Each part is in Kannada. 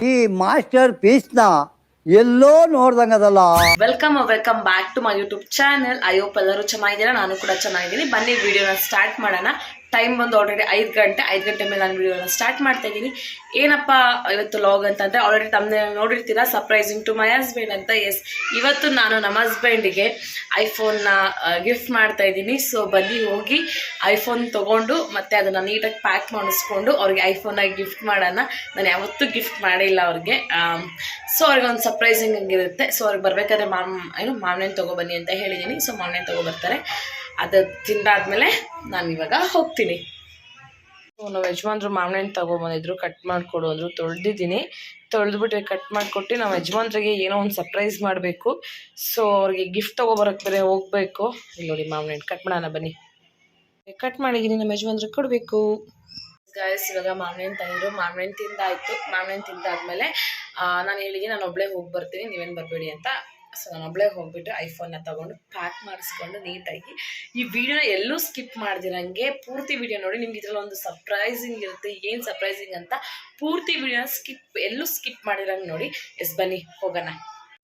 ಈ ಮಾಸ್ಟರ್ ಪೀಸ್ನ ಎಲ್ಲೋ ನೋಡ್ದಂಗದಲ್ಲ. Welcome back to my YouTube channel. I hope ಎಲ್ಲರೂ ಚೆನ್ನಾಗಿದ್ದೀರಾ, ನಾನು ಕೂಡ ಚೆನ್ನಾಗಿದ್ದೀನಿ. ಬನ್ನಿ ವಿಡಿಯೋನ ಸ್ಟಾರ್ಟ್ ಮಾಡೋಣ. ಟೈಮ್ ಬಂದು ಆಲ್ರೆಡಿ 5 ಗಂಟೆ ಮೇಲೆ ನಾನು ವಿಡಿಯೋನ ಸ್ಟಾರ್ಟ್ ಮಾಡ್ತಾ ಇದ್ದೀನಿ. ಏನಪ್ಪ ಇವತ್ತು ಲಾಗ್ ಅಂತಂದರೆ, ಆಲ್ರೆಡಿ ತಮ್ಮನೆ ನೋಡಿರ್ತೀರಾ, ಸರ್ಪ್ರೈಸಿಂಗ್ ಟು ಮೈ ಹಸ್ಬೆಂಡ್ ಅಂತ. ಎಸ್, ಇವತ್ತು ನಾನು ನಮ್ಮ ಹಸ್ಬೆಂಡಿಗೆ ಐಫೋನ್ನ ಗಿಫ್ಟ್ ಮಾಡ್ತಾ ಇದ್ದೀನಿ. ಸೊ ಬನ್ನಿ ಹೋಗಿ ಐಫೋನ್ ತೊಗೊಂಡು ಮತ್ತೆ ಅದನ್ನು ನೀಟಾಗಿ ಪ್ಯಾಕ್ ಮಾಡಿಸ್ಕೊಂಡು ಅವ್ರಿಗೆ ಐಫೋನಾಗಿ ಗಿಫ್ಟ್ ಮಾಡೋಣ. ನಾನು ಯಾವತ್ತೂ ಗಿಫ್ಟ್ ಮಾಡಿಲ್ಲ ಅವ್ರಿಗೆ. ಸೊ ಅವ್ರಿಗೆ ಒಂದು ಸರ್ಪ್ರೈಸಿಂಗ್ ಹಂಗಿರುತ್ತೆ. ಸೊ ಅವ್ರಿಗೆ ಬರಬೇಕಾದ್ರೆ ಮಾವಿನ ತೊಗೊಬನ್ನಿ ಅಂತ ಹೇಳಿದ್ದೀನಿ. ಸೊ ಮಾವಿನ ತೊಗೊಬರ್ತಾರೆ. ಅದು ತಿಂದಾದ್ಮೇಲೆ ನಾನು ಇವಾಗ ಹೋಗ್ತೀನಿ. ನಾವು ಯಜಮಾನ್ರು ಮಾವಿನ ತೊಗೊಬಂದಿದ್ರು, ಕಟ್ ಮಾಡಿಕೊಡು ಅಂದರು. ತೊಳೆದ್ಬಿಟ್ಟು ಕಟ್ ಮಾಡಿಕೊಟ್ಟು ನಾವು ಯಜಮಾನ್ರಿಗೆ ಏನೋ ಒಂದು ಸರ್ಪ್ರೈಸ್ ಮಾಡಬೇಕು. ಸೊ ಅವ್ರಿಗೆ ಗಿಫ್ಟ್ ತೊಗೊಬರಕ್ಕೆ ಬೇರೆ ಹೋಗಬೇಕು. ಇಲ್ಲಿ ನೋಡಿ ಮಾವಿನ ಕಟ್ ಮಾಡೋಣ ಬನ್ನಿ. ಕಟ್ ಮಾಡಿದ್ದೀನಿ, ನಮ್ಮ ಯಜಮಾನ್ರಿಗೆ ಕೊಡಬೇಕು. ಗಾಯ್ಸ್, ಇವಾಗ ಮಾವಿನ ತಂದಿದ್ರು. ಮಾವಿನ ತಿಂದಾಯಿತು. ಮಾವಿನ ತಿಂದಾದ್ಮೇಲೆ ನಾನು ಹೇಳಿದ್ದೀನಿ, ನಾನು ಒಬ್ಬಳೇ ಹೋಗಿ ಬರ್ತೀನಿ, ನೀವೇನು ಬರಬೇಡಿ ಅಂತ. ಸೊ ನಾನು ಒಬ್ಬಳೇ ಹೋಗ್ಬಿಟ್ಟು ಐಫೋನ್ನ ತೊಗೊಂಡು ಪ್ಯಾಕ್ ಮಾಡಿಸ್ಕೊಂಡು ನೀಟಾಗಿ ಈ ವಿಡಿಯೋನ ಎಲ್ಲೂ ಸ್ಕಿಪ್ ಮಾಡ್ದಿರಂಗೆ ಪೂರ್ತಿ ವಿಡಿಯೋ ನೋಡಿ. ನಿಮ್ಗೆ ಇದರಲ್ಲಿ ಒಂದು ಸರ್ಪ್ರೈಸಿಂಗ್ ಇರುತ್ತೆ. ಏನು ಸರ್ಪ್ರೈಸಿಂಗ್ ಅಂತ ಪೂರ್ತಿ ವಿಡಿಯೋನ ಎಲ್ಲೂ ಸ್ಕಿಪ್ ಮಾಡಿರಂಗೆ ನೋಡಿ. ಎಸ್, ಬನ್ನಿ ಹೋಗೋಣ.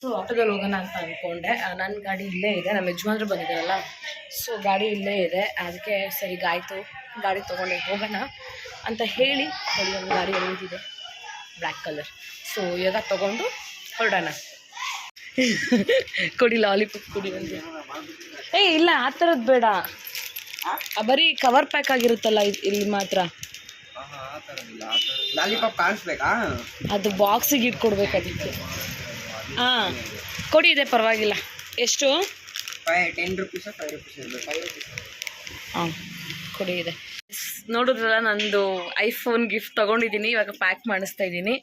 ಸೊ ಆಟೋದಲ್ಲಿ ಹೋಗೋಣ ಅಂತ ಅಂದ್ಕೊಂಡೆ. ನನ್ನ ಗಾಡಿ ಇಲ್ಲೇ ಇದೆ, ನಮ್ಮ ಯಜಮಾನ್ರು ಬಂದಿದ್ದಾರಲ್ಲ, ಸೊ ಗಾಡಿ ಇಲ್ಲೇ ಇದೆ. ಅದಕ್ಕೆ ಸರಿ ಆಯಿತು, ಗಾಡಿ ತೊಗೊಂಡೆ ಹೋಗೋಣ ಅಂತ ಹೇಳಿ ನೋಡಿ. ಒಂದು ಗಾಡಿ ನಿಂತಿದೆ ಬ್ಲ್ಯಾಕ್ ಕಲರ್. ಸೊ ಇವಾಗ ತೊಗೊಂಡು ಹೊರಡೋಣ. ಕೊಡಿ ಲಾಲಿಪಾಪ್ ಕೊಡಿ ಒಂದು. ಇಲ್ಲ, ಆ ಥರದ್ದು ಬೇಡ, ಬರೀ ಕವರ್ ಪ್ಯಾಕ್ ಆಗಿರುತ್ತಲ್ಲ ಇಲ್ಲಿ ಮಾತ್ರ. ಲಾಲಿಪಾಪ್ ಕಾಣಿಸ್ಬೇಕಾ? ಅದು ಬಾಕ್ಸಿಗೆ ಇಟ್ಕೊಡ್ಬೇಕು ಅದಕ್ಕೆ. ಹಾಂ ಕೊಡಿ, ಇದೆ ಪರವಾಗಿಲ್ಲ. ಎಷ್ಟು? 10 rupees 5 rupees. ಹಾಂ ಕೊಡಿ, ಇದೆ. ನೋಡಿದ್ರಲ್ಲ, ನಂದು ಐಫೋನ್ ಗಿಫ್ಟ್ ತೊಗೊಂಡಿದ್ದೀನಿ. ಇವಾಗ ಪ್ಯಾಕ್ ಮಾಡಿಸ್ತಾ ಇದ್ದೀನಿ.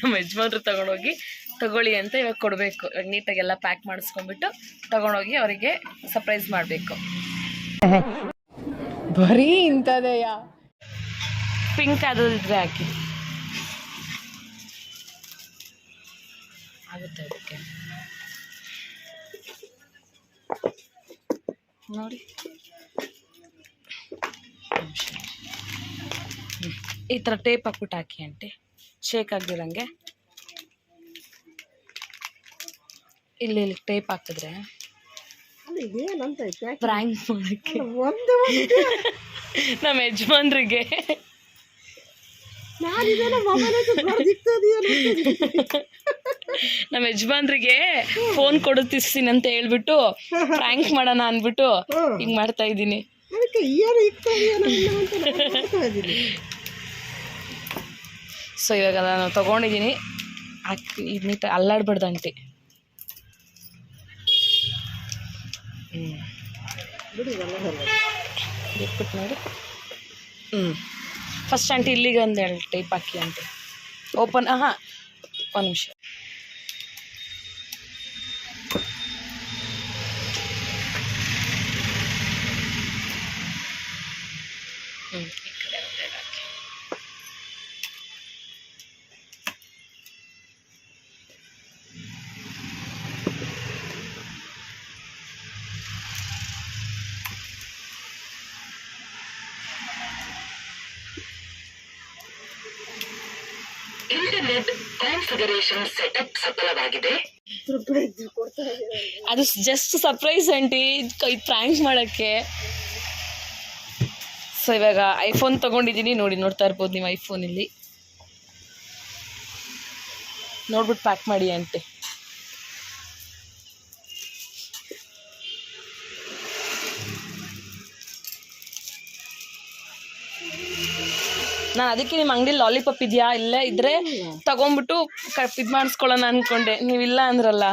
ನಮ್ಮ ಯಜಮಾನ್ರು ತಗೊಳ್ಳಿ ಅಂತ ಇವಾಗ ಕೊಡಬೇಕು. ಇವಾಗ ನೀಟಾಗೆಲ್ಲ ಪ್ಯಾಕ್ ಮಾಡಿಸ್ಕೊಂಡ್ಬಿಟ್ಟು ತೊಗೊಂಡೋಗಿ ಅವರಿಗೆ ಸರ್ಪ್ರೈಸ್ ಮಾಡಬೇಕು. ಬರೀ ಇಂಥದೆಯಾ? ಪಿಂಕ್ ಅದು ಇದ್ರೆ ಹಾಕಿ ಆಗುತ್ತೆ ಅದಕ್ಕೆ. ನೋಡಿ, ಈ ಥರ ಟೇಪ್ ಹಾಕ್ಬಿಟ್ಟು ಹಾಕಿ ಆಂಟಿ, ಶೇಕ್ ಆಗಿರಂಗೆ. ಇಲ್ಲಿ ಟೇಪ್ ಹಾಕಿದ್ರೆ ಪ್ರ್ಯಾಂಕ್ ಮಾಡೋಕ್ಕೆ ನಮ್ಮ ಯಜಮಾನ್ರಿಗೆ ನಮ್ಮ ಯಜಮಾನ್ರಿಗೆ ಫೋನ್ ಕೊಡುತ್ತೀನಿ ಅಂತ ಹೇಳ್ಬಿಟ್ಟು ಪ್ರ್ಯಾಂಕ್ ಮಾಡೋಣ ಅಂದ್ಬಿಟ್ಟು ಹಿಂಗೆ ಮಾಡ್ತಾ ಇದ್ದೀನಿ. ಸೊ ಇವಾಗ ನಾನು ತೊಗೊಂಡಿದ್ದೀನಿ. ಇದು ನೀಟಾಗಿ ಅಲ್ಲಾಡ್ಬಾರ್ದು ಆಂಟಿ. ಬಿಟ್ಬಿಟ್ಟು ನೋಡಿ. ಫಸ್ಟ್ ಆಂಟಿ ಇಲ್ಲಿಗೆ ಒಂದು ಎರಡು ಟೈಪ್ ಹಾಕಿ ಆಂಟಿ. ಓಪನ್ ಒಂದು ನಿಮಿಷ. ಈ ಕಡೆ ಒಂದೆರಡು ಹಾಕಿ. ಇಂಟರ್ನೆಟ್ ಕಾನ್ಫಿಗರೇಷನ್ ಸೆಟಪ್ ಸಫಲವಾಗಿದೆ. ಅದು ಜಸ್ಟ್ ಸರ್ಪ್ರೈಸ್ ಆಂಟಿ, ಪ್ರ್ಯಾಂಕ್ ಮಾಡೋಕ್ಕೆ. ಸೊ ಇವಾಗ ಐಫೋನ್ ತೊಗೊಂಡಿದ್ದೀನಿ ನೋಡಿ, ನೋಡ್ತಾ ಇರ್ಬೋದು ನೀವು. ಐಫೋನಲ್ಲಿ ನೋಡ್ಬಿಟ್ಟು ಪ್ಯಾಕ್ ಮಾಡಿ ಆಂಟಿ. ನಾನು ಅದಕ್ಕೆ ನಿಮ್ಮ ಅಂಗಡಿ ಲಾಲಿಪಾಪ್ ಇದೆಯಾ, ಇಲ್ಲೇ ಇದ್ರೆ ತಗೊಂಡ್ಬಿಟ್ಟು ಇದು ಮಾಡಿಸ್ಕೊಳ್ಳೋಣ ಅಂದ್ಕೊಂಡೆ. ನೀವಿಲ್ಲ ಅಂದ್ರಲ್ಲ.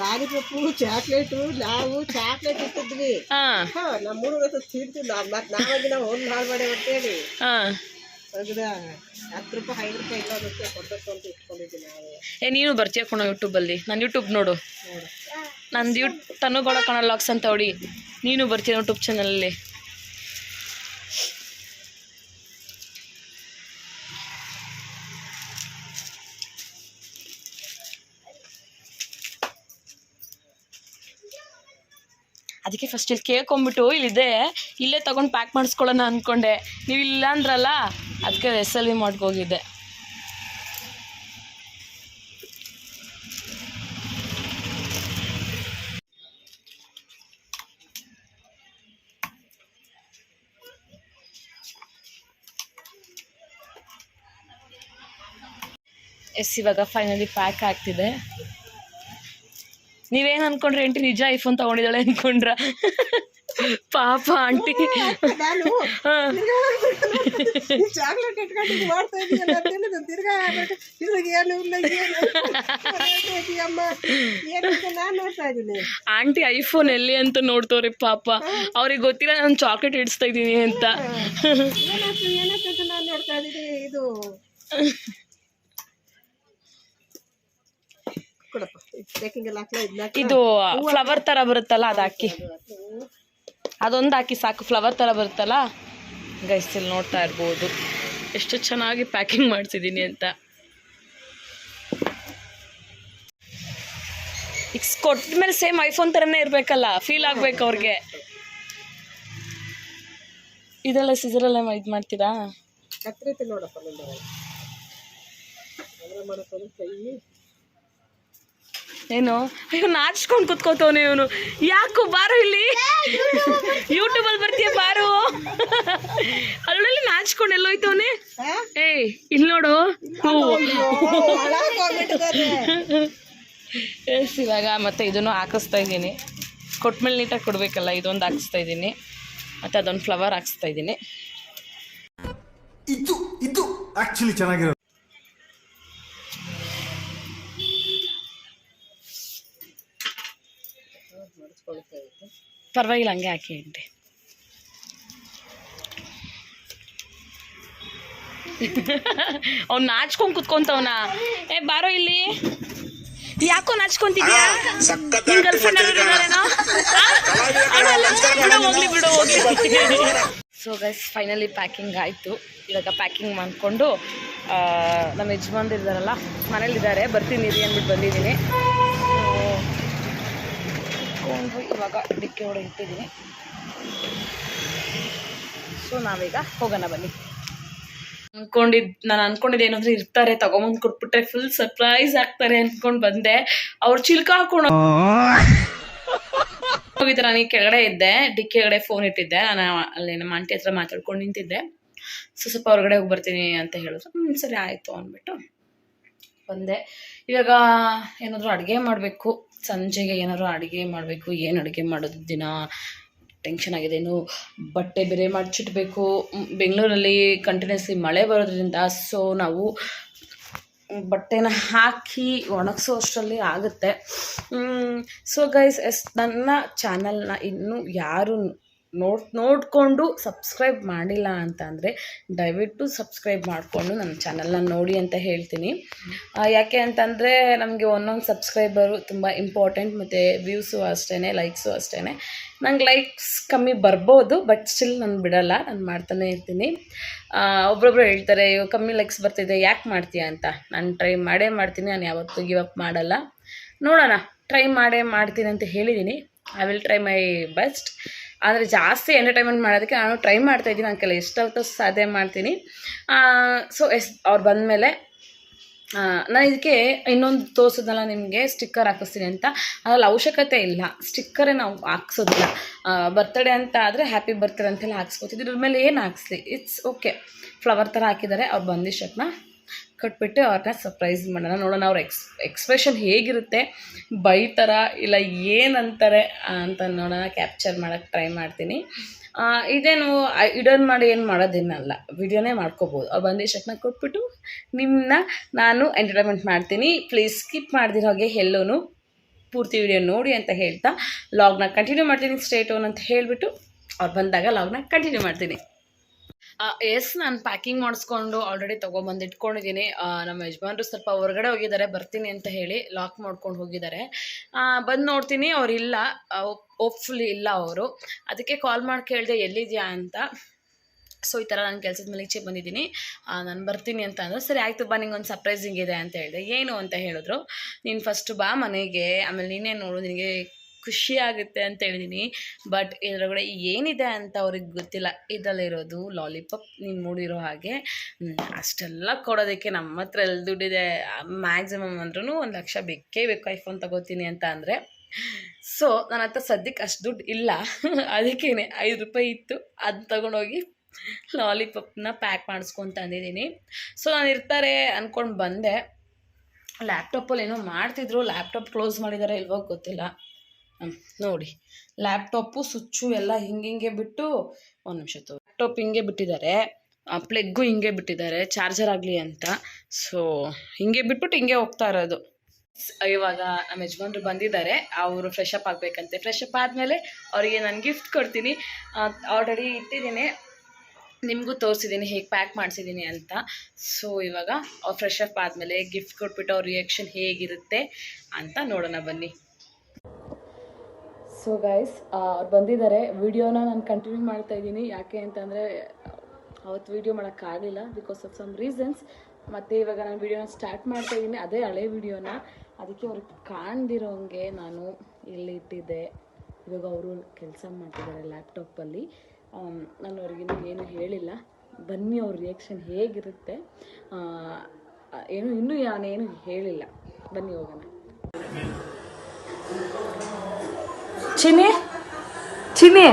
ಲಾಲಿಪಾಪು, ಚಾಕ್ಲೇಟು, ನಾವು ಚಾಕ್ಲೇಟ್ ಇಟ್ಟಿದ್ವಿ. ನಮ್ಮ ಹುಡುಗ ತಿಂತಿಲ್ಲ, ಮತ್ತೆ ನಾವಾಗಿ ನಾವು ಒಂದು ಹಾಳು ಮಾಡಿ ಅಂತೇಳಿ 10 ರೂಪಾಯಿ 5 ರೂಪಾಯಿ ಇಲ್ಲೋದಕ್ಕೆ ಕೊಡಬೇಕು ಅಂತ ಇಟ್ಕೊಂಡಿದ್ವಿ ನಾವು. ನೀನು ಬರ್ತೀಯ ಕಣೋ ಯೂಟ್ಯೂಬಲ್ಲಿ? ನಾನು ಯೂಟ್ಯೂಬ್ ನೋಡು, ನಂದು ತನುಗೋಳ ಕಣ ಲಾಗ್ಸ್ ಅಂತ ಹೊಡಿ. ನೀನು ಬರ್ತೀಯ ಯೂಟ್ಯೂಬ್ ಚಾನಲಲ್ಲಿ. ಅದಕ್ಕೆ ಫಸ್ಟ್ ಇಲ್ಲಿ ಕೇಳ್ಕೊಂಬಿಟ್ಟು ಇಲ್ಲಿದೆ ಇಲ್ಲೇ ತೊಗೊಂಡು ಪ್ಯಾಕ್ ಮಾಡಿಸ್ಕೊಳ್ಳೋಣ ಅಂದ್ಕೊಂಡೆ, ನೀವು ಇಲ್ಲ ಅಂದ್ರಲ್ಲ ಅದಕ್ಕೆ SLV ಮಾಡ್ಗೆ ಹೋಗಿದ್ದೆ. ಇವಾಗ ಫೈನಲಿ ಪ್ಯಾಕ್ ಆಗ್ತಿದೆ. ನೀವೇನು ಅನ್ಕೊಂಡ್ರೆ ಆಂಟಿ ನಿಜ ಐಫೋನ್ ತಗೊಂಡಿದ್ದಾಳೆ ಅನ್ಕೊಂಡ್ರ? ಪಾಪ ಆಂಟಿ ನಾನು ಚಾಕ್ಲೇಟ್ ಇಟ್ಕೊಂಡು ಮಾಡ್ತಾ ಇದ್ದೀವಿ ತಿರ್ಗಾ ಏನು ಇಲ್ಲ ಅಮ್ಮ ಏನಂತ ನಾನು ನೋಡ್ತಾ ಇದ್ದೀನಿ. ಆಂಟಿ ಐಫೋನ್ ಎಲ್ಲಿ ಅಂತ ನೋಡ್ತವ್ರಿ ಪಾಪ, ಅವ್ರಿಗೆ ಗೊತ್ತಿಲ್ಲ ನಾನು ಚಾಕ್ಲೇಟ್ ಇಡಿಸ್ತಾ ಇದ್ದೀನಿ ಅಂತ. ಏನಾಗ್ತಂತ ನಾನು ನೋಡ್ತಾ ಇದ್ದೀನಿ. ಇದು ಇದು ಫ್ಲವರ್ ತರ ಬರುತ್ತಲ್ಲ ಅದು ಹಾಕಿ, ಅದೊಂದು ಹಾಕಿ ಸಾಕು. ಫ್ಲವರ್ ತರ ಬರುತ್ತಲ್ಲ ಗೈಸ್, ಇಲ್ಲಿ ನೋಡ್ತಾ ಇರ್ಬೋದು ಎಷ್ಟು ಚೆನ್ನಾಗಿ ಪ್ಯಾಕಿಂಗ್ ಮಾಡ್ತಿದ್ದೀನಿ ಅಂತ. ಈಗ ಕೊಟ್ಟ ಮೇಲೆ ಸೇಮ್ ಐಫೋನ್ ಥರನೇ ಇರಬೇಕಲ್ಲ, ಫೀಲ್ ಆಗ್ಬೇಕು ಅವ್ರಿಗೆ. ಇದೆಲ್ಲ ಸಿಸರಲ್ಲ ಇದು ಮಾಡ್ತೀರಾ? ನೋಡಪ್ಪ ಏನು ಅಯ್ಯೋ ನಾಚ್ಕೊಂಡು ಕುತ್ಕೋತವನೆ ಇವನು. ಯಾಕೋ ಬಾರು ಇಲ್ಲಿ ಯೂಟ್ಯೂಬಲ್ಲಿ ಬರ್ತೀಯ ಬಾರು. ಅಲ್ಲಲ್ಲಿ ನಾಚ್ಕೊಂಡು ಎಲ್ಲೋಯ್ತವನೆ. ಏಯ್ ಇಲ್ಲಿ ನೋಡು. ಎಸ್ ಇವಾಗ ಮತ್ತೆ ಇದನ್ನು ಹಾಕಿಸ್ತಾ ಇದ್ದೀನಿ. ಕೊಟ್ಮೇಲೆ ನೀಟಾಗಿ ಕೊಡಬೇಕಲ್ಲ, ಇದೊಂದು ಹಾಕಿಸ್ತಾ ಇದ್ದೀನಿ, ಮತ್ತು ಅದೊಂದು ಫ್ಲವರ್ ಹಾಕಿಸ್ತಾ ಇದ್ದೀನಿ. ಇದು ಆಕ್ಚುಲಿ ಚೆನ್ನಾಗಿರೋದು. ಪರವಾಗಿಲ್ಲ, ಹಂಗೆ ಹಾಕಿ ಆಂಟಿ. ಅವ್ನು ನಾಚ್ಕೊಂಡು ಕುತ್ಕೊಂತವನ. ಏ ಬಾರೋ ಇಲ್ಲಿ, ಯಾಕೋ ನಾಚ್ಕೊಂತಿದ್ಯಾ? ನಿನ್ ಗರ್ಲ್ಫ್ರೆಂಡ್ ಹೋಗ್ಲಿ ಬಿಡು ಹೋಗ್ಲಿ. ಸೊ ಗೈಸ್ ಫೈನಲಿ ಪ್ಯಾಕಿಂಗ್ ಆಯಿತು. ಇವಾಗ ಪ್ಯಾಕಿಂಗ್ ಮಾಡಿಕೊಂಡು ನಮ್ಮ ಯಜಮಾನ್ರು ಇದ್ದಾರಲ್ಲ ಮನೇಲಿದ್ದಾರೆ, ಬರ್ತೀನಿ ರೀ ಅಂದ್ಬಿಟ್ಟು ಬಂದಿದ್ದೀನಿ. ಇವಾಗ ಡಿಕ್ಕಿ ಒಳಗೆ ಇಟ್ಟಿದ್ದೀನಿ. ಸೊ ನಾವೀಗ ಹೋಗೋಣ ಬನ್ನಿ. ನಾನು ಅನ್ಕೊಂಡಿದ್ದೆ ಏನಂದ್ರೆ ಇರ್ತಾರೆ, ತಗೊಂಬಂದು ಕೊಟ್ಬಿಟ್ರೆ ಫುಲ್ ಸರ್ಪ್ರೈಸ್ ಆಗ್ತಾರೆ ಅನ್ಕೊಂಡು ಬಂದೆ. ಅವ್ರು ಚಿಲ್ಕ ಹಾಕೊಂಡು ಹೋಗಿದ್ದೆ. ನನಗೆ ಕೆಳಗಡೆ ಇದ್ದೆ, ಡಿಕ್ಕಿ ಕೆಳಗಡೆ ಫೋನ್ ಇಟ್ಟಿದ್ದೆ. ನಾನು ಅಲ್ಲಿ ನಮ್ಮ ಆಂಟಿ ಹತ್ರ ಮಾತಾಡ್ಕೊಂಡು ನಿಂತಿದ್ದೆ. ಸ್ವಲ್ಪ ಹೊರಗಡೆ ಹೋಗಿ ಬರ್ತೀನಿ ಅಂತ ಹೇಳಿದ್ರು. ಸರಿ ಆಯಿತು ಅಂದ್ಬಿಟ್ಟು ಬಂದೆ. ಇವಾಗ ಏನಾದರೂ ಅಡುಗೆ ಮಾಡಬೇಕು, ಸಂಜೆಗೆ ಏನಾದ್ರು ಅಡುಗೆ ಮಾಡಬೇಕು. ಏನು ಅಡುಗೆ ಮಾಡೋದು ದಿನ ಟೆನ್ಷನ್ ಆಗಿದೆ. ಇನ್ನು ಬಟ್ಟೆ ಬೇರೆ ಮಡ್ಚಿಟ್ಬೇಕು. ಬೆಂಗಳೂರಲ್ಲಿ ಕಂಟಿನ್ಯೂಸ್ಲಿ ಮಳೆ ಬರೋದ್ರಿಂದ ಸೊ ನಾವು ಬಟ್ಟೆನ ಹಾಕಿ ಒಣಗಿಸೋ ಅಷ್ಟರಲ್ಲಿ ಆಗುತ್ತೆ. ಸೊ ಗೈಸ್, ನನ್ನ ಚಾನಲ್ನ ಇನ್ನೂ ಯಾರು ನೋಡಿಕೊಂಡು ಸಬ್ಸ್ಕ್ರೈಬ್ ಮಾಡಿಲ್ಲ ಅಂತ ಅಂದರೆ ದಯವಿಟ್ಟು ಸಬ್ಸ್ಕ್ರೈಬ್ ಮಾಡಿಕೊಂಡು ನನ್ನ ಚಾನಲ್ನ ನೋಡಿ ಅಂತ ಹೇಳ್ತೀನಿ. ಯಾಕೆ ಅಂತಂದರೆ ನಮಗೆ ಒಂದೊಂದು ಸಬ್ಸ್ಕ್ರೈಬರು ತುಂಬ ಇಂಪಾರ್ಟೆಂಟ್, ಮತ್ತು ವ್ಯೂಸು ಅಷ್ಟೇ, ಲೈಕ್ಸು ಅಷ್ಟೇ. ನಂಗೆ ಲೈಕ್ಸ್ ಕಮ್ಮಿ ಬರ್ಬೋದು, ಬಟ್ ಸ್ಟಿಲ್ ನಾನು ಬಿಡಲ್ಲ, ನಾನು ಮಾಡ್ತಾನೆ ಇರ್ತೀನಿ. ಒಬ್ಬೊಬ್ರು ಹೇಳ್ತಾರೆ ಇವಾಗ ಕಮ್ಮಿ ಲೈಕ್ಸ್ ಬರ್ತಿದೆ ಯಾಕೆ ಮಾಡ್ತೀಯ ಅಂತ. ನಾನು ಟ್ರೈ ಮಾಡೇ ಮಾಡ್ತೀನಿ, ನಾನು ಯಾವತ್ತೂ ಗಿವ್ ಅಪ್ ಮಾಡಲ್ಲ. ನೋಡೋಣ, ಟ್ರೈ ಮಾಡ್ತೀನಿ ಅಂತ ಹೇಳಿದ್ದೀನಿ. I will try my best. ಆದರೆ ಜಾಸ್ತಿ ಎಂಟರ್ಟೈನ್ಮೆಂಟ್ ಮಾಡೋದಕ್ಕೆ ನಾನು ಟ್ರೈ ಮಾಡ್ತಾಯಿದ್ದೀನಿ. ನನ್ನ ಕೈಲಿ ಎಷ್ಟಾಗುತ್ತೋ ಸಾಧ್ಯ ಮಾಡ್ತೀನಿ. ಸೊ ಅವ್ರು ಬಂದಮೇಲೆ ನಾನು ಇದಕ್ಕೆ ಇನ್ನೊಂದು ತೋರಿಸೋದಲ್ಲ ನಿಮಗೆ, ಸ್ಟಿಕ್ಕರ್ ಹಾಕಿಸ್ತೀನಿ ಅಂತ. ಅದ್ರಲ್ಲಿ ಅವಶ್ಯಕತೆ ಇಲ್ಲ, ಸ್ಟಿಕ್ಕರೇ ನಾವು ಹಾಕ್ಸೋದಿಲ್ಲ. ಬರ್ತಡೇ ಅಂತ ಆದರೆ ಹ್ಯಾಪಿ ಬರ್ತ್ಡೇ ಅಂತೆಲ್ಲ ಹಾಕ್ಸ್ಕೊತಿದ್ದು. ಇದ್ರ ಮೇಲೆ ಏನು ಹಾಕ್ಸ್ಲಿ, ಇಟ್ಸ್ ಓಕೆ. ಫ್ಲವರ್ ಥರ ಹಾಕಿದ್ದಾರೆ. ಅವ್ರು ಬಂದಿಷ್ಟನ್ನ ಕಟ್ಬಿಟ್ಟು ಅವ್ರನ್ನ ಸರ್ಪ್ರೈಸ್ ಮಾಡೋಣ. ನೋಡೋಣ ಅವ್ರ ಎಕ್ಸ್ಪ್ರೆಷನ್ ಹೇಗಿರುತ್ತೆ, ಬೈತಾರ ಇಲ್ಲ ಏನಂತಾರೆ ಅಂತ ನೋಡೋಣ. ಕ್ಯಾಪ್ಚರ್ ಮಾಡೋಕ್ಕೆ ಟ್ರೈ ಮಾಡ್ತೀನಿ. ಇದೇನು ಇಡನ್ ಮಾಡಿ ಏನು ಮಾಡೋದೇನಲ್ಲ, ವಿಡಿಯೋನೇ ಮಾಡ್ಕೋಬೋದು. ಅವ್ರು ಬಂದಿಷ್ಟನ್ನ ಕೊಟ್ಬಿಟ್ಟು ನಿಮ್ಮನ್ನ ನಾನು ಎಂಟರ್ಟೈನ್ಮೆಂಟ್ ಮಾಡ್ತೀನಿ. ಪ್ಲೀಸ್ ಸ್ಕಿಪ್ ಮಾಡ್ದಿರೋ ಹಾಗೆ ಎಲ್ಲೂ ಪೂರ್ತಿ ವಿಡಿಯೋ ನೋಡಿ ಅಂತ ಹೇಳ್ತಾ ಲಾಗ್ನ ಕಂಟಿನ್ಯೂ ಮಾಡ್ತೀನಿ. ಸ್ಟೇ ಟ್ಯೂನ್ ಅಂತ ಹೇಳಿಬಿಟ್ಟು ಅವ್ರು ಬಂದಾಗ ಲಾಗ್ನ ಕಂಟಿನ್ಯೂ ಮಾಡ್ತೀನಿ. ಎಸ್, ನಾನು ಪ್ಯಾಕಿಂಗ್ ಮಾಡಿಸ್ಕೊಂಡು ಆಲ್ರೆಡಿ ತೊಗೊಬಂದು ಇಟ್ಕೊಂಡಿದ್ದೀನಿ. ನಮ್ಮ ಯಜಮಾನ್ರು ಸ್ವಲ್ಪ ಹೊರಗಡೆ ಹೋಗಿದ್ದಾರೆ, ಬರ್ತೀನಿ ಅಂತ ಹೇಳಿ ಲಾಕ್ ಮಾಡ್ಕೊಂಡು ಹೋಗಿದ್ದಾರೆ. ಬಂದು ನೋಡ್ತೀನಿ ಅವರಿಲ್ಲ, ಹೋಪ್ಫುಲಿ ಇಲ್ಲ ಅವರು. ಅದಕ್ಕೆ ಕಾಲ್ ಮಾಡಿ ಕೇಳಿದೆ ಎಲ್ಲಿದೆಯಾ ಅಂತ. ಸೊ ಈ ಥರ ನಾನು ಕೆಲಸದ ಮೇಲೆ ಈಚೆ ಬಂದಿದ್ದೀನಿ, ನಾನು ಬರ್ತೀನಿ ಅಂತ ಅಂದರು. ಸರಿ ಆಯಿತು ಬಾ, ನಿಂಗೊಂದು ಸರ್ಪ್ರೈಸಿಂಗ್ ಇದೆ ಅಂತ ಹೇಳಿದೆ. ಏನು ಅಂತ ಹೇಳಿದ್ರು, ನೀನು ಫಸ್ಟು ಬಾ ಮನೆಗೆ, ಆಮೇಲೆ ನೀನೇ ನೋಡು, ನಿನಗೆ ಖುಷಿ ಆಗುತ್ತೆ ಅಂತ ಹೇಳಿದ್ದೀನಿ. ಬಟ್ ಇದರೊಳಗಡೆ ಏನಿದೆ ಅಂತ ಅವ್ರಿಗೆ ಗೊತ್ತಿಲ್ಲ. ಇದರಲ್ಲಿರೋದು ಲಾಲಿಪಾಪ್ ನೀವು ನೋಡಿರೋ ಹಾಗೆ. ಅಷ್ಟೆಲ್ಲ ಕೊಡೋದಕ್ಕೆ ನಮ್ಮ ಹತ್ರ ಎಲ್ಲಿ ದುಡ್ಡಿದೆ? ಮ್ಯಾಕ್ಸಿಮಮ್ ಅಂದ್ರೂ 1 ಲಕ್ಷ ಬೇಕೇ ಬೇಕು ಐಫೋನ್ ತಗೋತೀನಿ ಅಂತ ಅಂದರೆ. ಸೊ ನನ್ನ ಹತ್ರ ಸದ್ಯಕ್ಕೆ ಅಷ್ಟು ದುಡ್ಡು ಇಲ್ಲ. ಅದಕ್ಕೇ 5 ರೂಪಾಯಿ ಇತ್ತು, ಅದು ತಗೊಂಡೋಗಿ ಲಾಲಿಪಾಪ್ನ ಪ್ಯಾಕ್ ಮಾಡಿಸ್ಕೊಂಡು ತಂದಿದ್ದೀನಿ. ಸೊ ನಾನು ಇರ್ತಾರೆ ಅಂದ್ಕೊಂಡು ಬಂದೆ. ಲ್ಯಾಪ್ಟಾಪಲ್ಲಿ ಏನೋ ಮಾಡ್ತಿದ್ರು, ಲ್ಯಾಪ್ಟಾಪ್ ಕ್ಲೋಸ್ ಮಾಡಿದ್ದಾರೆ ಇಲ್ವೋ ಗೊತ್ತಿಲ್ಲ. ನೋಡಿ ಲ್ಯಾಪ್ಟಾಪು ಸ್ವಿಚ್ಚು ಎಲ್ಲ ಹಿಂಗೆ ಬಿಟ್ಟು, ಒಂದು ನಿಮಿಷ ಲ್ಯಾಪ್ಟಾಪ್ ಹಿಂಗೆ ಬಿಟ್ಟಿದ್ದಾರೆ, ಪ್ಲಗ್ಗು ಹಿಂಗೆ ಬಿಟ್ಟಿದ್ದಾರೆ ಚಾರ್ಜರ್ ಆಗಲಿ ಅಂತ. ಸೊ ಹಿಂಗೆ ಬಿಟ್ಬಿಟ್ಟು ಹಿಂಗೆ ಹೋಗ್ತಾ ಇರೋದು. ಇವಾಗ ನಮ್ಮ ಯಜಮಾನ್ರು ಬಂದಿದ್ದಾರೆ, ಅವರು ಫ್ರೆಶ್ ಅಪ್ ಆಗಬೇಕಂತೆ. ಫ್ರೆಶ್ ಅಪ್ ಆದಮೇಲೆ ಅವರಿಗೆ ನಾನು ಗಿಫ್ಟ್ ಕೊಡ್ತೀನಿ. ಆಲ್ರೆಡಿ ಇಟ್ಟಿದ್ದೀನಿ, ನಿಮಗೂ ತೋರಿಸಿದ್ದೀನಿ ಹೇಗೆ ಪ್ಯಾಕ್ ಮಾಡಿಸಿದ್ದೀನಿ ಅಂತ. ಸೊ ಇವಾಗ ಅವ್ರು ಫ್ರೆಶ್ ಅಪ್ ಆದಮೇಲೆ ಗಿಫ್ಟ್ ಕೊಟ್ಬಿಟ್ಟು ಅವ್ರ ರಿಯಾಕ್ಷನ್ ಹೇಗಿರುತ್ತೆ ಅಂತ ನೋಡೋಣ ಬನ್ನಿ. ಸೊ ಗೈಸ್ ಅವ್ರು ಬಂದಿದ್ದಾರೆ. ವಿಡಿಯೋನ ನಾನು ಕಂಟಿನ್ಯೂ ಮಾಡ್ತಾಯಿದ್ದೀನಿ. ಯಾಕೆ ಅಂತಂದರೆ ಅವತ್ತು ವೀಡಿಯೋ ಮಾಡೋಕ್ಕಾಗಲಿಲ್ಲ ಬಿಕಾಸ್ ಆಫ್ ಸಮ್ ರೀಸನ್ಸ್. ಮತ್ತು ಇವಾಗ ನಾನು ವೀಡಿಯೋನ ಸ್ಟಾರ್ಟ್ ಮಾಡ್ತಾಯಿದ್ದೀನಿ, ಅದೇ ಹಳೆ ವೀಡಿಯೋನ. ಅದಕ್ಕೆ ಅವ್ರಿಗೆ ಕಾಣ್ದಿರೋಂಗೆ ನಾನು ಇಲ್ಲಿ ಇಟ್ಟಿದ್ದೆ. ಇವಾಗ ಅವರು ಕೆಲಸ ಮಾಡ್ತಿದ್ದಾರೆ ಲ್ಯಾಪ್ಟಾಪಲ್ಲಿ. ನಾನು ಅವ್ರಿಗೆ ಏನು ಹೇಳಿಲ್ಲ. ಬನ್ನಿ ಅವ್ರ ರಿಯಾಕ್ಷನ್ ಹೇಗಿರುತ್ತೆ. ಇನ್ನೂ ನಾನೇನು ಹೇಳಿಲ್ಲ. ಬನ್ನಿ ಹೋಗೋಣ. ಚಿನ್ನಿ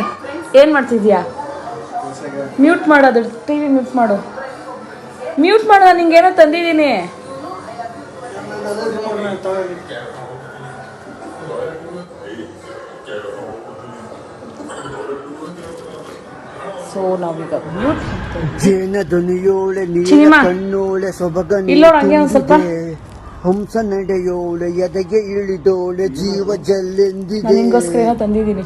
ಏನು ಮಾಡ್ತಿದ್ಯಾ? ಮ್ಯೂಟ್ ಮಾಡೋದು, ಟಿ ವಿ ಮ್ಯೂಟ್ ಮಾಡು. ನಾನು ನಿಂಗೇನೋ ತಂದಿದ್ದೀನಿ. ಸೊ ನಾವೀಗ ಮ್ಯೂಟ್ ಇಲ್ಲೋಡು ಹಂಗೆ ಒಂದು ಸ್ವಲ್ಪ ಹಂಸ ನಡೆಯೋಳೆ ಎದೆಗೆ ಇಳಿದೋಳೆ ಜೀವ ಜಲ್ಲೆಂದಿದೆ. ನಾನು ನಿಂಗೋಸ್ಕರ ಏನೋ ತಂದಿದ್ದೀನಿ,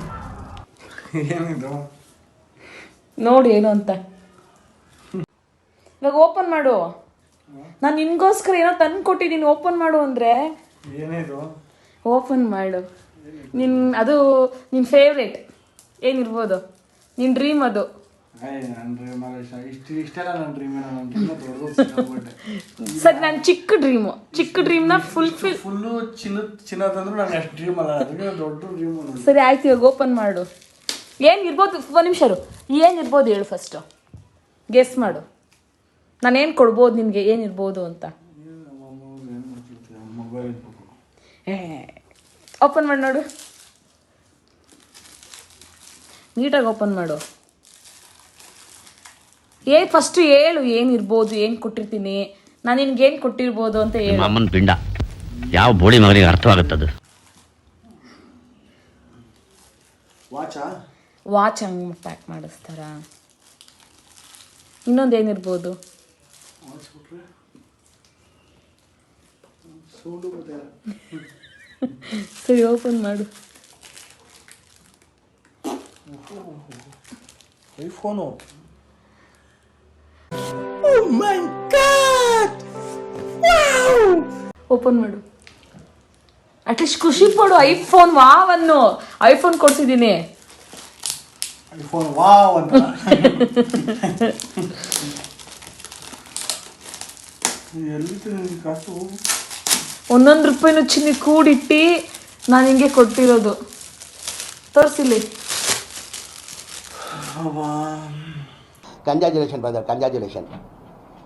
ನೋಡಿ ಏನು ಅಂತ. ಇವಾಗ ಓಪನ್ ಮಾಡು. ನಾನು ನಿನ್ಗೋಸ್ಕರ ಏನೋ ತಂದು ಕೊಟ್ಟಿದ್ದೀನಿ, ಓಪನ್ ಮಾಡು ಅಂದರೆ ಓಪನ್ ಮಾಡು. ಅದು ನಿನ್ನ ಫೇವ್ರೇಟ್ ಏನಿರ್ಬೋದು, ನಿನ್ನ ಡ್ರೀಮ್ ಅದು. ಸರಿ, ನನ್ನ ಚಿಕ್ಕ ಡ್ರೀಮ್ನ ಸರಿ ಆಯ್ತು. ಇವಾಗ ಓಪನ್ ಮಾಡು. ಏನಿರ್ಬೋದು? ಒಂದು ನಿಮಿಷ ಏನಿರ್ಬೋದು ಹೇಳು ಫಸ್ಟು. ಗೆಸ್ ಮಾಡು, ನಾನೇನು ಕೊಡ್ಬೋದು ನಿನಗೆ, ಏನಿರ್ಬೋದು ಅಂತ. ಓಪನ್ ಮಾಡಿ ನೋಡು, ನೀಟಾಗಿ ಓಪನ್ ಮಾಡು. ಫಸ್ಟು ಹೇಳು ಏನಿರ್ಬೋದು, ಏನು ಕೊಟ್ಟಿರ್ತೀನಿ ನಾನು ನಿನ್ಗೆ, ಏನು ಕೊಟ್ಟಿರ್ಬೋದು ಅಂತ ಹೇಳು. ಅಮ್ಮನ ಪಿಂಡ ಯಾವ ಬೋಳಿ ಮಗನಿಗೆ ಅರ್ಥವಾಗುತ್ತದೆ? ವಾಚ್ ಹಂಗೆ ಪ್ಯಾಕ್ ಮಾಡಿಸ್ತಾರ. ಇನ್ನೊಂದು ಏನಿರ್ಬೋದು? ಸರಿ ಓಪನ್ ಮಾಡು. ಐಫೋನು. ಓಪನ್ ಮಾಡು. ಅಟ್ಲೀಸ್ಟ್ ಖುಷಿ ಪಡು. ಐಫೋನ್ ವಾವ್ ಅನ್ನು. ಐಫೋನ್ ಕೊಡ್ಸಿದ್ದೀನಿ. ಐಫೋನ್ ವಾವ್ ಅಂತ. ₹1 ಚಿನ್ನಿ ಕೂಡಿಟ್ಟು ನಾನು ಹಿಂಗೆ ಕೊಟ್ಟಿರೋದು. ತೋರಿಸಿಲಿ. Congratulation brother, congratulation.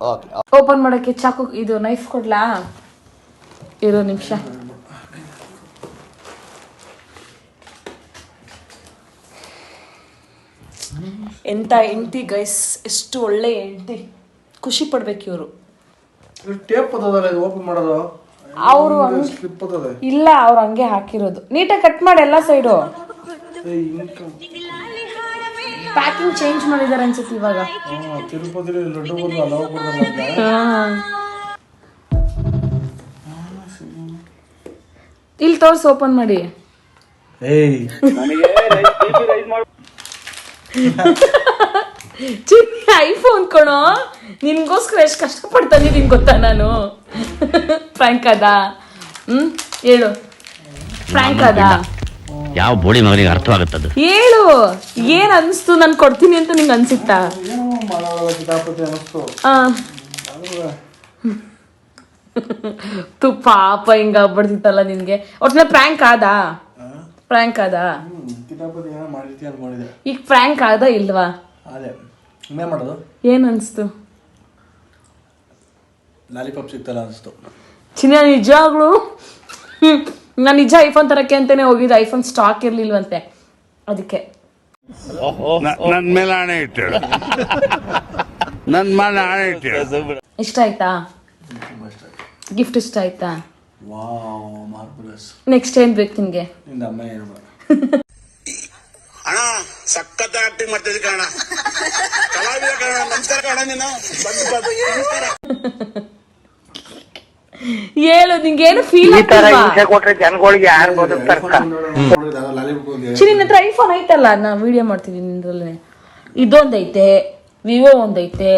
Okay, open ಮಾಡೋಕ್ಕೆ ಚಾಕು ಇದು ನೈಫ್ ಕೊಡ್ಲಾ? ಇರೋ ನಿಮಿಷ. ಎಂತ ಹೆಂಡ್ತಿ ಗೈಸ್, ಎಷ್ಟು ಒಳ್ಳೆ ಹೆಂಡ್ತಿ. ಖುಷಿ ಪಡ್ಬೇಕು ಇವರು. ಟೇಪ್ ಅದಲ್ಲ ಇದು ಓಪನ್ ಮಾಡೋದು. ಅವರು ಇಲ್ಲ, ಅವ್ರು ಹಂಗೆ ಹಾಕಿರೋದು. ನೀಟಾಗಿ ಕಟ್ ಮಾಡಿ ಎಲ್ಲ ಸೈಡು. ಪ್ಯಾಕಿಂಗ್ ಚೇಂಜ್ ಮಾಡಿದ್ದಾರೆ ಅನ್ಸುತ್ತೆ ಇವಾಗ. ತಿರುಪತಿಲಿ ಲಡ್ಡು ಬಂದು ಹಲವು ಕೊಡ್ತಾರೆ. ಇಲ್ಲಿ ತೋರ್ಸಿ ಓಪನ್ ಮಾಡಿ. ಐಫೋನ್ ಕೊಣೋ, ನಿನ್ಗೋಸ್ಕರ ಎಷ್ಟು ಕಷ್ಟಪಡ್ತಾನಿದ್ದೀನಿ ಗೊತ್ತಾ ನಾನು. ಫ್ರ್ಯಾಂಕ್ ಅದ? ಹೇಳು, ಫ್ರ್ಯಾಂಕ್ ಅದ? ಯಾವ ಬೋಳಿ ಮಗನಿಗೆ ಅರ್ಥವಾಗುತ್ತದೆ? ಹೇಳು, ಏನ್ ಅನ್ಸ್ತು? ನಾನು ಕೊಡ್ತೀನಿ ಅಂತ ನಿಂಗೆ ಅನ್ಸಿತ್ತಾ? ಪಾಪ ಹಿಂಗ ಆಗ್ಬಿಡ್ತಿತ್ತಲ್ಲ ನಿನ್ಗೆ. ಒಟ್ನಲ್ಲಿ ಪ್ರ್ಯಾಂಕ್ ಆದ? ಫ್ರ್ಯಾಂಕ್ ಆದ? ಕಿತಾಪತಿ ಏನೋ ಮಾಡಿರ್ತೀಯ ಅನ್ಕೊಂಡಿದ್ದೆ. ಈಗ ಫ್ರ್ಯಾಂಕ್ ಆದ ಇಲ್ವಾ? ಅದೇ ಇನ್ನೇ ಮಾಡೋದು. ಏನ್ ಅನ್ಸ್ತು? ಲಾಲಿಪಾಪ್ ಸಿಗ್ತಲ್ಲ ಅನಿಸ್ತು. ಚಿನ್ನ ನಿಜವಾಗ್ಲು ನಾನು ನಿಜ ಐಫೋನ್ ತರಕ್ಕೆ ಅಂತಾನೆ ಹೋಗಿದ್ದು. ಐಫೋನ್ ಸ್ಟಾಕ್ ಇರ್ಲಿಲ್ವಂತೆ, ಅದಕ್ಕೆ. ನನ್ ಮೇಲೆ ಹಣೆ ಇಟ್ಟಳು, ನನ್ ಮೇಲೆ ಹಣೆ ಇಟ್ಟಳು. ಇಷ್ಟ ಆಯ್ತಾ ಗಿಫ್ಟ್? ಇಷ್ಟ ಆಯ್ತಾ? ವಾವ್ ಮಾರ್ಬಲಸ್. ನೆಕ್ಸ್ಟ್ ಏನ್ ಬೇಕು ನಿನ್ಗೆ? ನಿಂದ ಅಮ್ಮ ಏನು ಅಣ್ಣ ಸಖತ್ ಆಕ್ಟಿಂಗ್ ಮಾಡ್ತಿದ್ದೆ ಕಣ, ಕಲಾವಿದ ಕಣ. ನಮಸ್ಕಾರ ಕಣ, ನೀನು ಹೇಳು, ನಿಂಗೇನು ಫೀಲ್ ಕೊಟ್ರೆ ಜನಗಳಿಗೆ ಯಾರು ನಿನ್ನ ಹತ್ರ ಐಫೋನ್ ಐತಲ್ಲ, ನಾ ವಿಡಿಯೋ ಮಾಡ್ತಿದ್ದೀನಿ ನಿಂದ್ರಲ್ಲೇ. ಇದೊಂದೈತೆ, ವಿವೋ ಒಂದೈತೆ,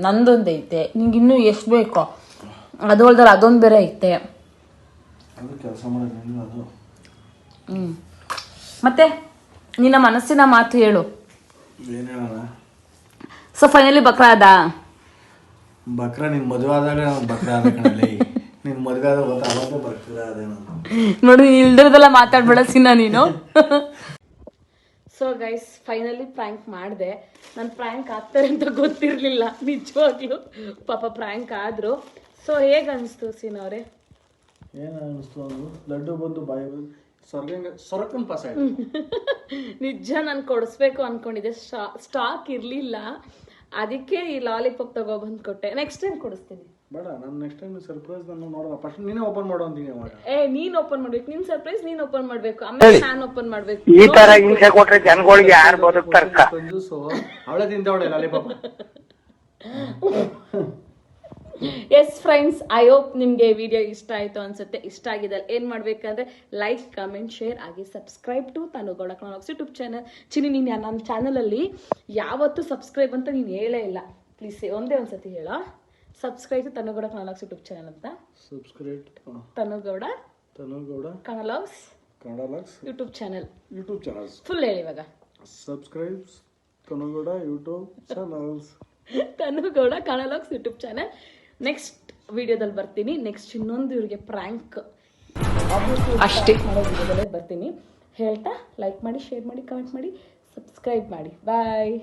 ನಂದೊಂದೈತೆ. ನಿಂಗೆ ಇನ್ನೂ ಎಷ್ಟು ಬೇಕೋ ಅದು ಅಲ್ದ್ರೆ ಅದೊಂದು ಬೇರೆ ಐತೆ. ಅದು ಕೆಲಸ ಮಾಡೋದು ಅದು. ಮತ್ತೆ ನಿನ್ನ ಮನಸ್ಸಿನ ಮಾತು ಹೇಳು. ಏನು ಹೇಳೋಣ? ಸೊ ಫೈನಲಿ ಬಕ್ರಾ ಅದ. ಬಕ್ರಾ ನಿನ್ ಮದುವೆ ಆದಾಗ ನಾನು ಬಕ್ರಾ ಆದ ಕಣಲ್ಲಿ. ನಿನ್ ಮದುವೆ ಆದಾಗ ಗೊತ್ತಾ ಅವಾಗ ಬಕ್ರಾ ಅದೇ ನಾನು. ನೋಡಿ ಇಲ್ದಿರದೆಲ್ಲ ಮಾತಾಡ್ಬೇಡ ಸಿನ್ನ ನೀನು. ಸೊ ಗೈಸ್ ಫೈನಲಿ ಪ್ರ್ಯಾಂಕ್ ಮಾಡಿದೆ. ನಾನು ಪ್ರ್ಯಾಂಕ್ ಆಗ್ತಾರೆ ಅಂತ ಗೊತ್ತಿರಲಿಲ್ಲ ನಿಜವಾಗ್ಲೂ. ಪಾಪ ಪ್ರ್ಯಾಂಕ್ ಆದ್ರು. ಸೊ ಹೇಗೆ ಅನಿಸ್ತು ಸೀನ್ ಅವರೇ? ಏನು ಅನಿಸ್ತು ಅಂದ್ರು, ಲಡ್ಡು ಬಂದು ಬಾಯಿ ಸೊರಕನ್ ಪಾಸ್ ಆಯ್ತು. ನಿಜ ನಾನು ಕೊಡಿಸ್ಬೇಕು ಅನ್ಕೊಂಡಿದ್ದೆ, ಸ್ಟಾಕ್ ಇರಲಿಲ್ಲ, ಅದಕ್ಕೆ ಈ ಲಾಲಿಪಾಪ್ ತಗೊಬಂದು ಕೊಟ್ಟೆ. ನೆಕ್ಸ್ಟ್ ಟೈಮ್ ಕೊಡಿಸ್ತೀನಿ. ಬೇಡ, ನಾನು ನೆಕ್ಸ್ಟ್ ಟೈಮ್ ಸರ್ಪ್ರೈಸ್ ನಾನು ನೋಡೋಣ. ಫಸ್ಟ್ ನೀನೇ ಓಪನ್ ಮಾಡೋ ಅಂತೀನಿ ಅವಾಗ. ನೀನ್ ಓಪನ್ ಮಾಡ್ಬೇಕು, ನಿನ್ ಸರ್ಪ್ರೈಸ್ ನೀನ್ ಓಪನ್ ಮಾಡ್ಬೇಕು, ಆಮೇಲೆ ನಾನು ಓಪನ್ ಮಾಡ್ಬೇಕು. ಈ ತರ ಹಿಂಸೆ ಕೊಟ್ರೆ ಜನಗಳಿಗೆ ಯಾರು ಬದುಕ್ತಾರ? ಕಂಜೂಸು ಅವಳೇ ತಿಂತವಳೆ lollipop. Yes friends, I hope ನಿಮಗೆ ವಿಡಿಯೋ ಇಷ್ಟ ಆಯಿತು ಅನ್ಸುತ್ತೆ. ಇಷ್ಟ ಆಗಿದೆ ಏನು ಮಾಡಬೇಕಂದ್ರೆ ಲೈಕ್, ಕಮೆಂಟ್, ಶೇರ್ ಆಗಿ subscribe to Tanu Gowda Kannada YouTube channel. Chinni, ನೀನು ನನ್ನ ಚಾನಲಲ್ಲಿ ಯಾವತ್ತೂ ಸಬ್ಸ್ಕ್ರೈಬ್ ಅಂತ ನೀನು ಹೇಳೇ ಇಲ್ಲ. ಪ್ಲೀಸ್ ಒಂದೇ ಒಂದ್ಸತಿ ಹೇಳೋ, subscribe to Tanu Gowda Kannada YouTube channel ಅಂತ. Subscribe Tanu Gowda Kannada YouTube channel. Full ಹೇಳಿ ಇವಾಗ. Subscribe Tanu Gowda YouTube channels. Tanu Gowda Kannada YouTube channel. Next ವಿಡಿಯೋದಲ್ಲಿ ಬರ್ತೀನಿ. ನೆಕ್ಸ್ಟ್ ಇನ್ನೊಂದು ಇವ್ರಿಗೆ ಪ್ರ್ಯಾಂಕ್ ಅಷ್ಟೇ ಮಾಡೋ ವಿಡಿಯೋದಲ್ಲೇ ಬರ್ತೀನಿ. ಹೇಳ್ತಾ ಲೈಕ್ ಮಾಡಿ, ಶೇರ್ ಮಾಡಿ, ಕಮೆಂಟ್ ಮಾಡಿ, ಸಬ್ಸ್ಕ್ರೈಬ್ ಮಾಡಿ. ಬಾಯ್.